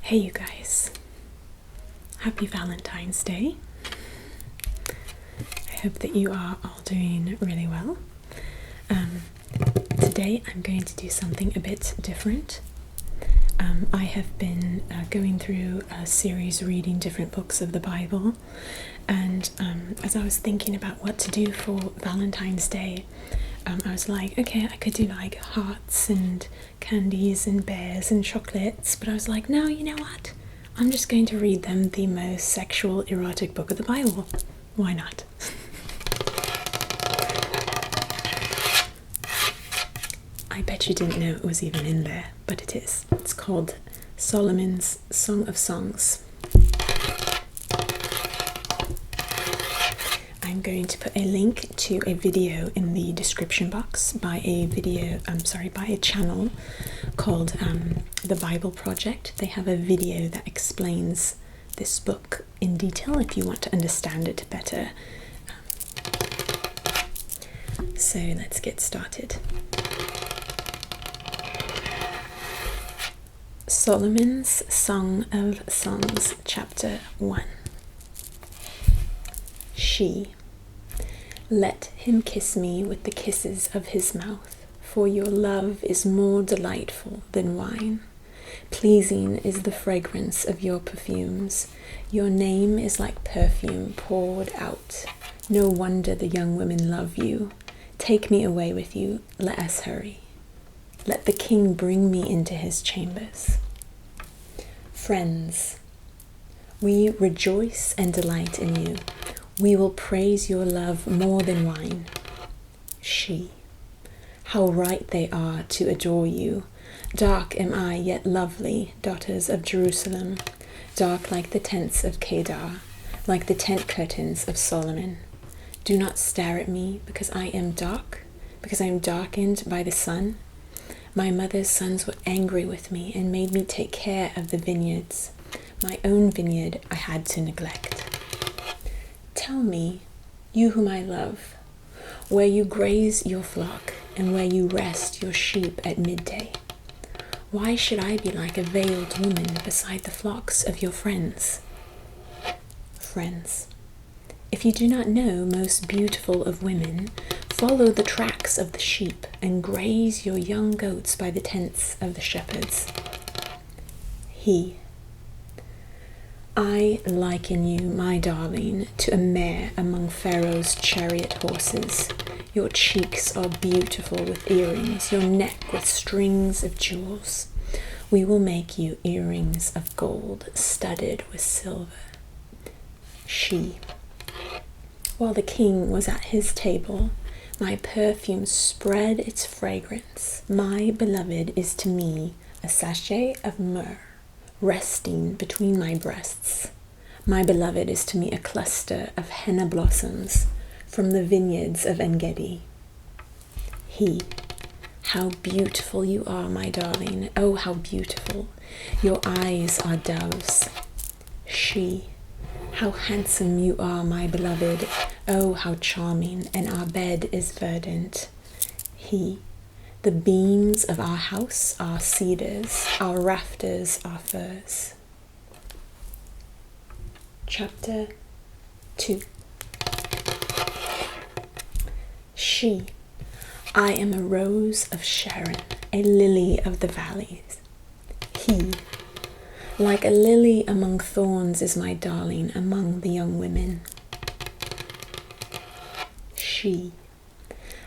Hey you guys, happy Valentine's Day. I hope that you are all doing really well. Today I'm going to do something a bit different. I have been going through a series reading different books of the Bible, and as I was thinking about what to do for Valentine's Day, I was like, okay, I could do like hearts and candies and bears and chocolates, but I was like, no, you know what? I'm just going to read them the most sexual, erotic book of the Bible. Why not? I bet you didn't know it was even in there, but it is. It's called Solomon's Song of Songs. I'm going to put a link to a video in the description box by a channel called The Bible Project. They have a video that explains this book in detail if you want to understand it better. So let's get started. Solomon's Song of Songs, Chapter 1. She. Let him kiss me with the kisses of his mouth, for your love is more delightful than wine. Pleasing is the fragrance of your perfumes. Your name is like perfume poured out. No wonder the young women love you. Take me away with you. Let us hurry. Let the king bring me into his chambers. Friends, we rejoice and delight in you. We will praise your love more than wine. She. How right they are to adore you. Dark am I, yet lovely, daughters of Jerusalem. Dark like the tents of Kedar, like the tent curtains of Solomon. Do not stare at me, because I am dark, because I am darkened by the sun. My mother's sons were angry with me and made me take care of the vineyards. My own vineyard I had to neglect. Tell me, you whom I love, where you graze your flock and where you rest your sheep at midday. Why should I be like a veiled woman beside the flocks of your friends? Friends, if you do not know, most beautiful of women, follow the tracks of the sheep and graze your young goats by the tents of the shepherds. He. I liken you, my darling, to a mare among Pharaoh's chariot horses. Your cheeks are beautiful with earrings, your neck with strings of jewels. We will make you earrings of gold studded with silver. She. While the king was at his table, my perfume spread its fragrance. My beloved is to me a sachet of myrrh, resting between my breasts. My beloved is to me a cluster of henna blossoms from the vineyards of En-gedi. He. How beautiful you are, my darling. Oh, how beautiful. Your eyes are doves. She. How handsome you are, my beloved. Oh, how charming, and our bed is verdant. He. The beams of our house are cedars, our rafters are firs. Chapter 2. She. I am a rose of Sharon, a lily of the valleys. He. Like a lily among thorns is my darling among the young women. She.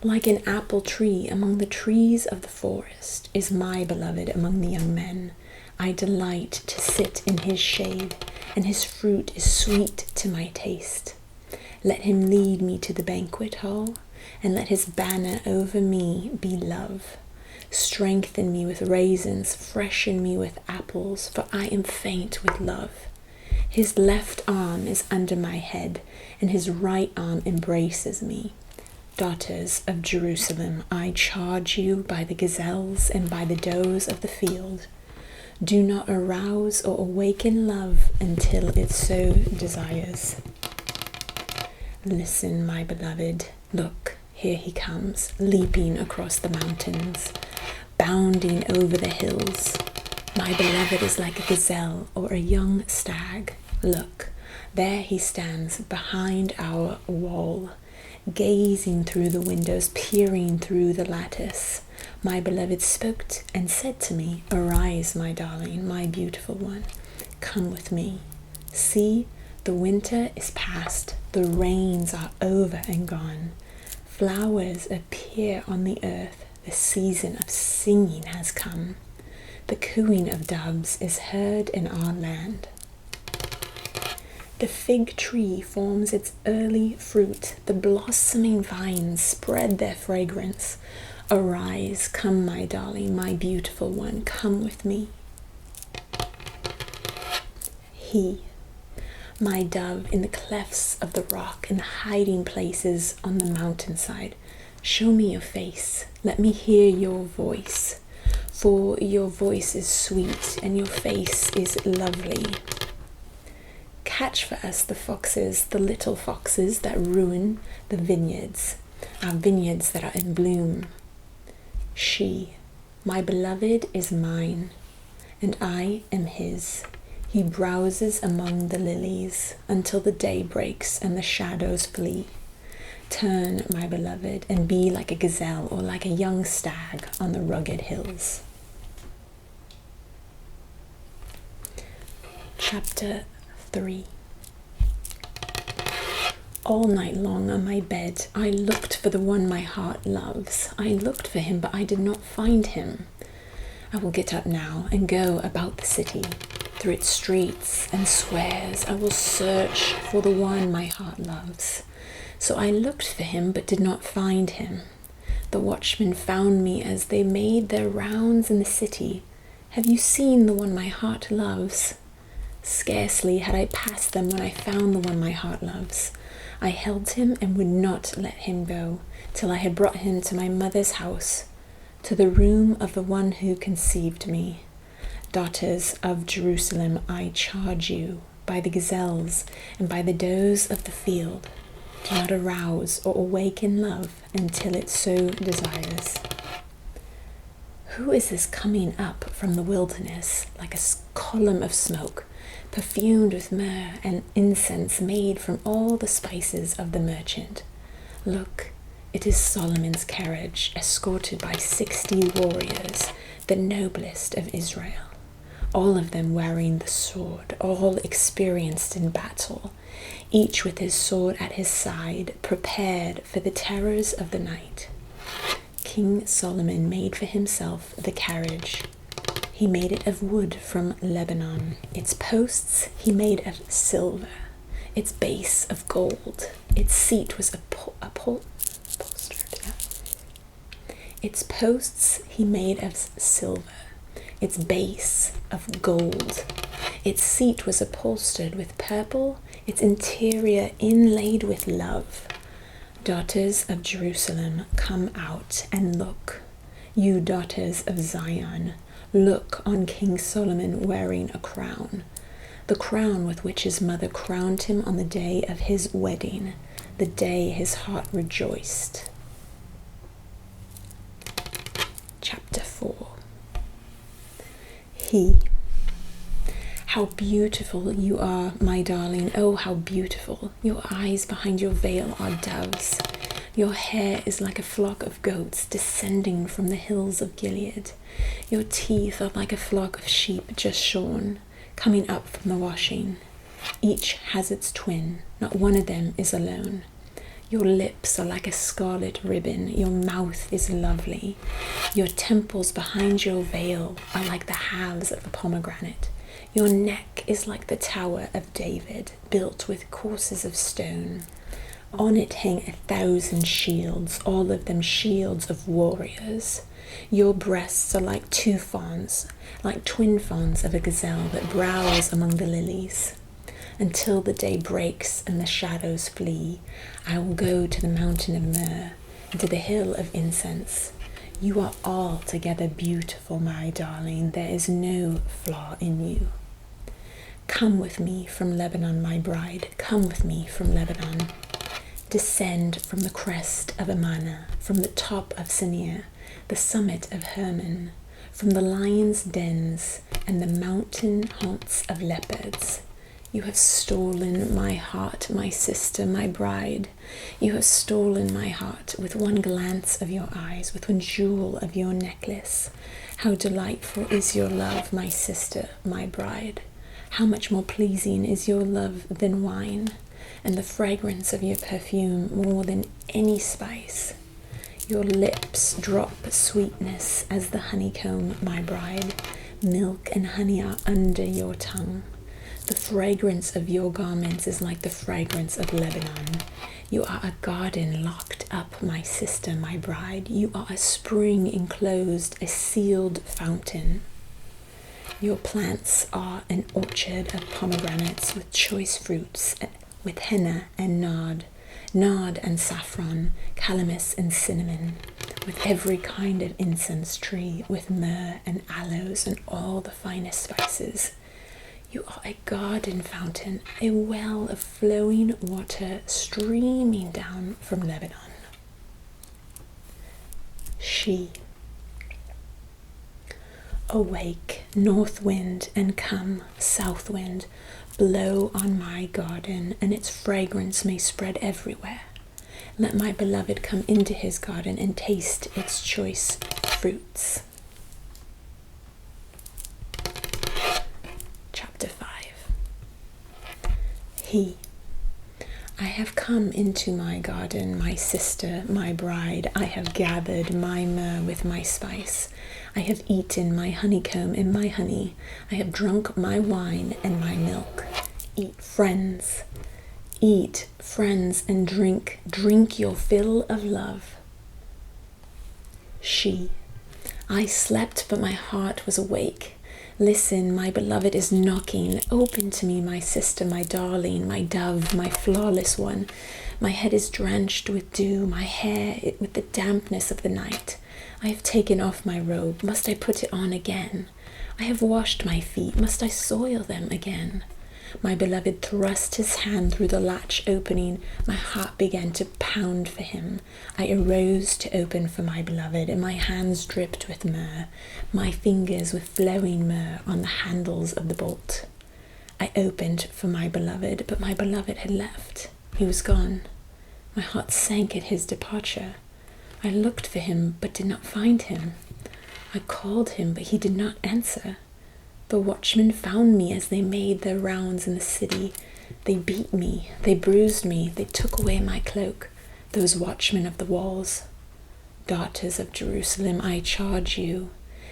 Like an apple tree among the trees of the forest is my beloved among the young men. I delight to sit in his shade, and his fruit is sweet to my taste. Let him lead me to the banquet hall, and let his banner over me be love. Strengthen me with raisins, freshen me with apples, for I am faint with love. His left arm is under my head, and his right arm embraces me. Daughters of Jerusalem, I charge you by the gazelles and by the does of the field. Do not arouse or awaken love until it so desires. Listen, my beloved. Look, here he comes, leaping across the mountains, bounding over the hills. My beloved is like a gazelle or a young stag. Look, there he stands behind our wall, gazing through the windows, peering through the lattice. My beloved spoke and said to me, "Arise, my darling, my beautiful one, come with me. See, the winter is past, the rains are over and gone. Flowers appear on the earth, the season of singing has come. The cooing of doves is heard in our land. The fig tree forms its early fruit, the blossoming vines spread their fragrance. Arise, come, my darling, my beautiful one, come with me." He, my dove, in the clefts of the rock, in the hiding places on the mountainside, show me your face, let me hear your voice, for your voice is sweet and your face is lovely. Catch for us the foxes, the little foxes that ruin the vineyards, our vineyards that are in bloom. She, my beloved, is mine, and I am his. He browses among the lilies until the day breaks and the shadows flee. Turn, my beloved, and be like a gazelle or like a young stag on the rugged hills. Chapter 3. All night long on my bed, I looked for the one my heart loves. I looked for him, but I did not find him. I will get up now and go about the city. Through its streets and squares, I will search for the one my heart loves. So I looked for him, but did not find him. The watchmen found me as they made their rounds in the city. Have you seen the one my heart loves? Scarcely had I passed them when I found the one my heart loves. I held him and would not let him go, till I had brought him to my mother's house, to the room of the one who conceived me. Daughters of Jerusalem, I charge you, by the gazelles and by the does of the field, do not arouse or awaken love until it so desires. Who is this coming up from the wilderness like a column of smoke, perfumed with myrrh and incense made from all the spices of the merchant? Look, it is Solomon's carriage, escorted by 60 warriors, the noblest of Israel, all of them wearing the sword, all experienced in battle, each with his sword at his side, prepared for the terrors of the night. King Solomon made for himself the carriage. He made it of wood from Lebanon. Its posts he made of silver, its base of gold. Its seat was upholstered. Its posts he made of silver, its base of gold. Its seat was upholstered with purple, its interior inlaid with love. Daughters of Jerusalem, come out and look. You daughters of Zion, look on King Solomon wearing a crown, the crown with which his mother crowned him on the day of his wedding, the day his heart rejoiced. Chapter 4. He. How beautiful you are, my darling. Oh, how beautiful. Your eyes behind your veil are doves. Your hair is like a flock of goats descending from the hills of Gilead. Your teeth are like a flock of sheep just shorn, coming up from the washing. Each has its twin, not one of them is alone. Your lips are like a scarlet ribbon, your mouth is lovely. Your temples behind your veil are like the halves of a pomegranate. Your neck is like the Tower of David, built with courses of stone. On it hang 1,000 shields, all of them shields of warriors. Your breasts are like two fawns, like twin fawns of a gazelle that browse among the lilies. Until the day breaks and the shadows flee, I will go to the mountain of myrrh and to the hill of incense. You are altogether beautiful, my darling. There is no flaw in you. Come with me from Lebanon, my bride. Come with me from Lebanon. Descend from the crest of Amana, from the top of Senir, the summit of Hermon, from the lion's dens and the mountain haunts of leopards. You have stolen my heart, my sister, my bride. You have stolen my heart with one glance of your eyes, with one jewel of your necklace. How delightful is your love, my sister, my bride. How much more pleasing is your love than wine, and the fragrance of your perfume more than any spice. Your lips drop sweetness as the honeycomb, my bride. Milk and honey are under your tongue. The fragrance of your garments is like the fragrance of Lebanon. You are a garden locked up, my sister, my bride. You are a spring enclosed, a sealed fountain. Your plants are an orchard of pomegranates with choice fruits, with henna and nard and saffron, calamus and cinnamon, with every kind of incense tree, with myrrh and aloes and all the finest spices. You are a garden fountain, a well of flowing water streaming down from Lebanon. She. Awake, north wind, and come, south wind, blow on my garden, and its fragrance may spread everywhere. Let my beloved come into his garden and taste its choice fruits. Chapter 5. He. I have come into my garden, my sister, my bride. I have gathered my myrrh with my spice. I have eaten my honeycomb and my honey. I have drunk my wine and my milk. Eat, friends, and drink. Drink your fill of love. She. I slept, but my heart was awake. Listen, my beloved is knocking. Open to me, my sister, my darling, my dove, my flawless one. My head is drenched with dew, my hair with the dampness of the night. I have taken off my robe. Must I put it on again? I have washed my feet. Must I soil them again? My beloved thrust his hand through the latch opening. My heart began to pound for him. I arose to open for my beloved, and my hands dripped with myrrh, my fingers with flowing myrrh on the handles of the bolt. I opened for my beloved, but my beloved had left. He was gone. My heart sank at his departure. I looked for him, but did not find him. I called him, but he did not answer. The watchmen found me as they made their rounds in the city. They beat me, they bruised me, they took away my cloak, those watchmen of the walls. Daughters of Jerusalem, I charge you,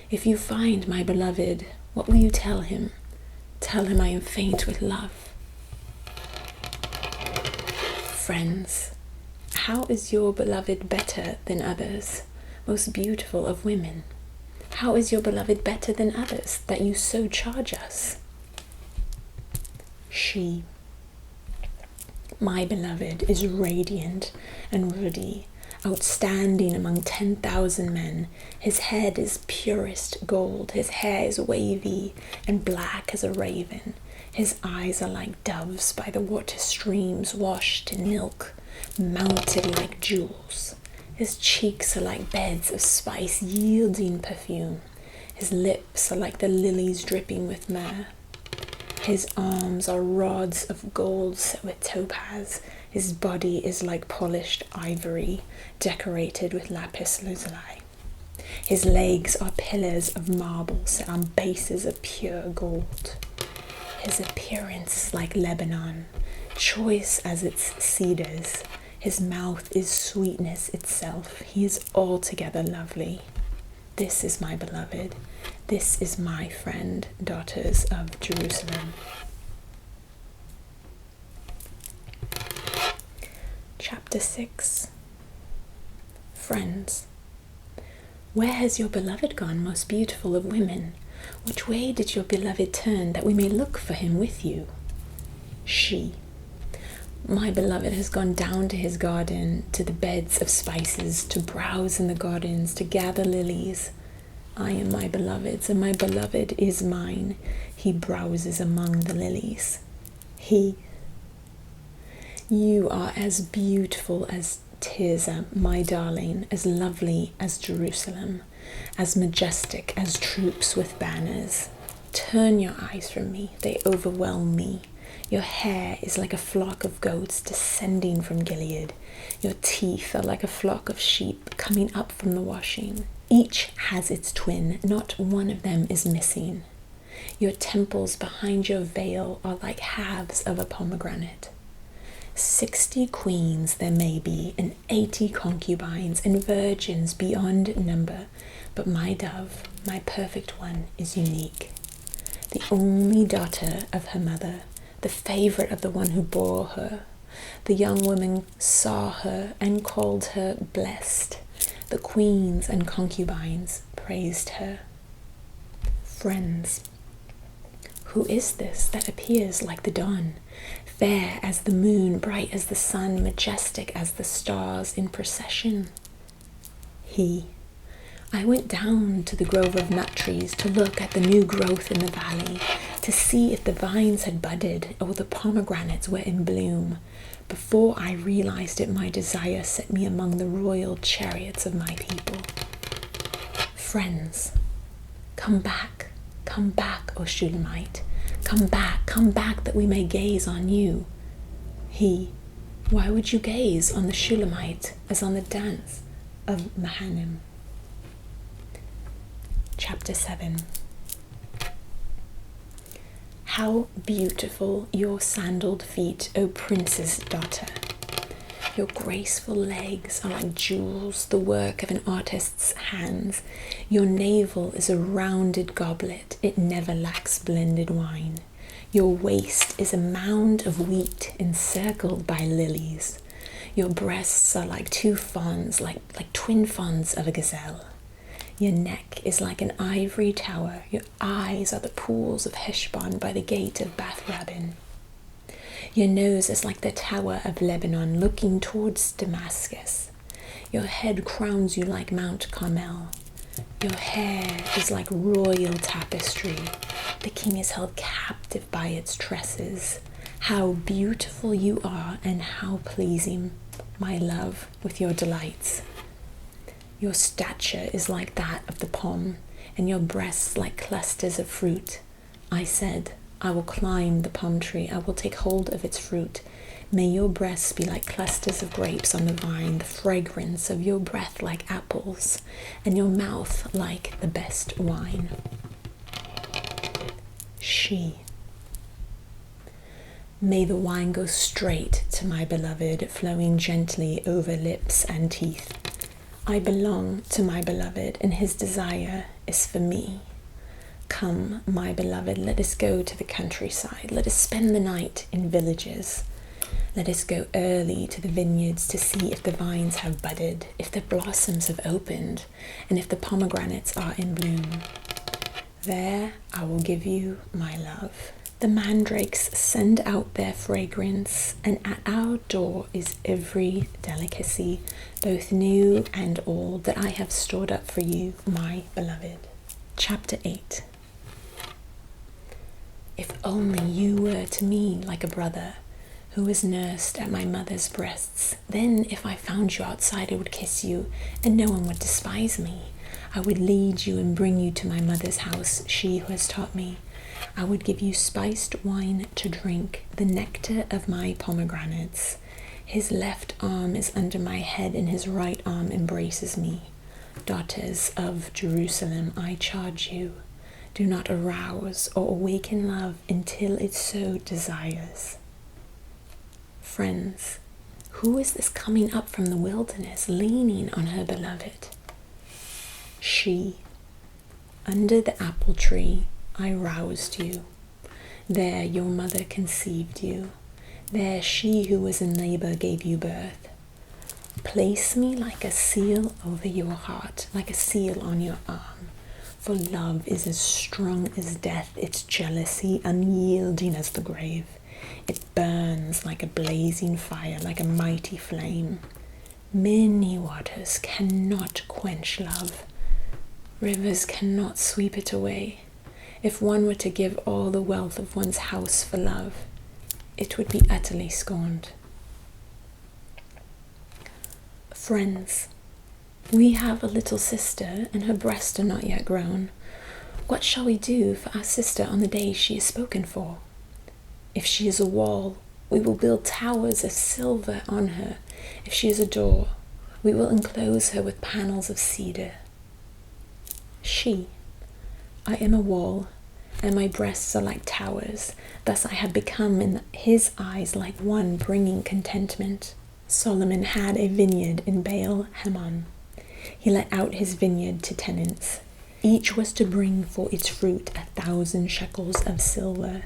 if you find my beloved, what will you tell him? Tell him I am faint with love. Friends, how is your beloved better than others, most beautiful of women? How is your beloved better than others, that you so charge us? She. My beloved is radiant and ruddy, outstanding among 10,000 men. His head is purest gold, his hair is wavy and black as a raven. His eyes are like doves by the water streams, washed in milk, mounted like jewels. His cheeks are like beds of spice yielding perfume. His lips are like the lilies dripping with myrrh. His arms are rods of gold set with topaz. His body is like polished ivory, decorated with lapis lazuli. His legs are pillars of marble set on bases of pure gold. His appearance is like Lebanon, choice as its cedars. His mouth is sweetness itself. He is altogether lovely. This is my beloved. This is my friend, daughters of Jerusalem. Chapter 6. Friends. Where has your beloved gone, most beautiful of women? Which way did your beloved turn, that we may look for him with you? She. My beloved has gone down to his garden, to the beds of spices, to browse in the gardens, to gather lilies. I am my beloved's, and my beloved is mine. He browses among the lilies. He. You are as beautiful as Tirzah, my darling, as lovely as Jerusalem. as majestic as troops with banners. Turn your eyes from me, they overwhelm me. Your hair is like a flock of goats descending from Gilead. Your teeth are like a flock of sheep coming up from the washing. Each has its twin, not one of them is missing. Your temples behind your veil are like halves of a pomegranate. 60 queens there may be, and 80 concubines, and virgins beyond number, but my dove, my perfect one, is unique. The only daughter of her mother, the favorite of the one who bore her. The young women saw her and called her blessed. The queens and concubines praised her. Friends, who is this that appears like the dawn, fair as the moon, bright as the sun, majestic as the stars in procession? He. I went down to the grove of nut trees to look at the new growth in the valley, to see if the vines had budded or the pomegranates were in bloom. Before I realized it, my desire set me among the royal chariots of my people. Friends, come back, O Shulamite. Come back, that we may gaze on you. He, why would you gaze on the Shulamite as on the dance of Mahanaim? Chapter 7. How beautiful your sandaled feet, O prince's daughter. Your graceful legs are like jewels, the work of an artist's hands. Your navel is a rounded goblet, it never lacks blended wine. Your waist is a mound of wheat encircled by lilies. Your breasts are like two fawns, like twin fawns of a gazelle. Your neck is like an ivory tower. Your eyes are the pools of Heshbon by the gate of Bath Rabbin. Your nose is like the tower of Lebanon looking towards Damascus. Your head crowns you like Mount Carmel. Your hair is like royal tapestry. The king is held captive by its tresses. How beautiful you are, and how pleasing, my love, with your delights. Your stature is like that of the palm, and your breasts like clusters of fruit. I said, I will climb the palm tree, I will take hold of its fruit. May your breasts be like clusters of grapes on the vine, the fragrance of your breath like apples, and your mouth like the best wine. She. May the wine go straight to my beloved, flowing gently over lips and teeth. I belong to my beloved, and his desire is for me. Come, my beloved, let us go to the countryside. Let us spend the night in villages. Let us go early to the vineyards to see if the vines have budded, if the blossoms have opened, and if the pomegranates are in bloom. There I will give you my love. The mandrakes send out their fragrance, and at our door is every delicacy, both new and old, that I have stored up for you, my beloved. Chapter 8. If only you were to me like a brother who was nursed at my mother's breasts, then if I found you outside I would kiss you, and no one would despise me. I would lead you and bring you to my mother's house, she who has taught me. I would give you spiced wine to drink, the nectar of my pomegranates. His left arm is under my head, and his right arm embraces me. Daughters of Jerusalem, I charge you, do not arouse or awaken love until it so desires. Friends, who is this coming up from the wilderness, leaning on her beloved? She. Under the apple tree I roused you. There your mother conceived you. There she who was in labor gave you birth. Place me like a seal over your heart, like a seal on your arm. For love is as strong as death, its jealousy unyielding as the grave. It burns like a blazing fire, like a mighty flame. Many waters cannot quench love. Rivers cannot sweep it away. If one were to give all the wealth of one's house for love, it would be utterly scorned. Friends, We have a little sister, and her breasts are not yet grown. What shall we do for our sister on the day she is spoken for? If she is a wall, we will build towers of silver on her. If she is a door, we will enclose her with panels of cedar. She, I am a wall, and my breasts are like towers. Thus I have become in his eyes like one bringing contentment. Solomon had a vineyard in Baal Hamon. He let out his vineyard to tenants. Each was to bring for its fruit 1,000 shekels of silver.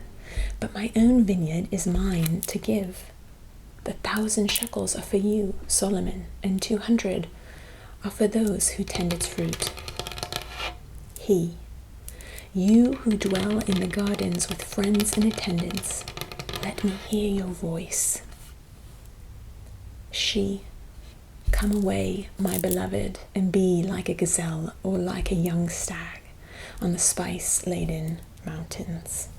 But my own vineyard is mine to give. The 1,000 shekels are for you, Solomon, and 200 are for those who tend its fruit. He, you who dwell in the gardens with friends and attendants, let me hear your voice. She, come away, my beloved, and be like a gazelle or like a young stag on the spice-laden mountains.